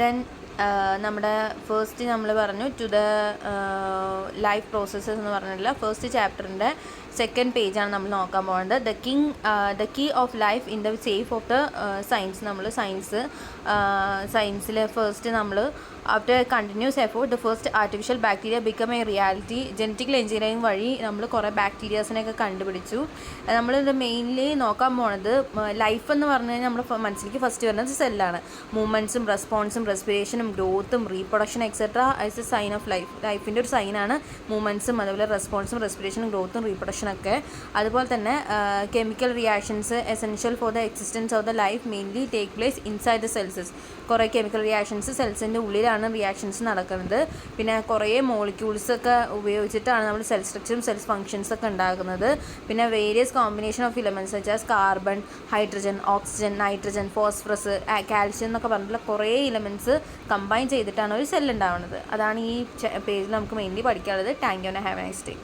Then നമ്മുടെ first നമ്മൾ പറഞ്ഞു ടു ദ ലൈഫ് പ്രോസസ്സസ് എന്ന് പറഞ്ഞിട്ടുള്ള ഫസ്റ്റ് ചാപ്റ്ററിൻ്റെ സെക്കൻഡ് പേജാണ് നമ്മൾ നോക്കാൻ പോകുന്നത്. The key of life in the safe of the science. നമ്മൾ സയൻസിൽ ഫസ്റ്റ് നമ്മൾ after continuous effort the first artificial bacteria become a reality. Genetical engineering വഴി നമ്മൾ കുറേ ബാക്ടീരിയാസിനെയൊക്കെ കണ്ടുപിടിച്ചു. നമ്മളിത് മെയിൻലി നോക്കാൻ പോണത് ലൈഫ് എന്ന് പറഞ്ഞു കഴിഞ്ഞാൽ നമ്മുടെ മനസ്സിലേക്ക് ഫസ്റ്റ് വരുന്നത് സെല്ലാണ്. മൂവ്മെൻറ്റ്സും റെസ്പോൺസും റെസ്പിറേഷനും ഗ്രോത്തും reproduction etcetera as a sign of life. ലൈഫിൻ്റെ ഒരു സൈനാണ് മൂവ്മെൻറ്റ്സും അതുപോലെ റെസ്പോൺസും റെസ്പിറേഷനും ഗ്രോത്തും റീപ്രൊഡക്ഷനൊക്കെ. അതുപോലെ തന്നെ chemical reactions essential for the existence of the life mainly take place inside the cells. കുറേ കെമിക്കൽ റിയാക്ഷൻസ് സെൽസിൻ്റെ ഉള്ളിലാണ് റിയാക്ഷൻസ് നടക്കുന്നത്. പിന്നെ കുറേ മോളിക്യൂൾസൊക്കെ ഉപയോഗിച്ചിട്ടാണ് നമ്മൾ സെൽ സ്ട്രക്ചറും സെൽ ഫങ്ഷൻസൊക്കെ ഉണ്ടാക്കുന്നത്. പിന്നെ വേരിയസ് കോമ്പിനേഷൻ ഓഫ് ഇലമെൻറ്റ്സ് വെച്ചാൽ carbon, hydrogen, oxygen, nitrogen, phosphorus, calcium എന്നൊക്കെ പറഞ്ഞിട്ടുള്ള കുറേ ഇലമെൻറ്റ്സ് കമ്പൈൻ ചെയ്തിട്ടാണ് ഒരു സെൽ ഉണ്ടാവുന്നത്. അതാണ് ഈ പേജിൽ നമുക്ക് മെയിൻലി പഠിക്കാനുള്ളത്. Thank you and have A nice day.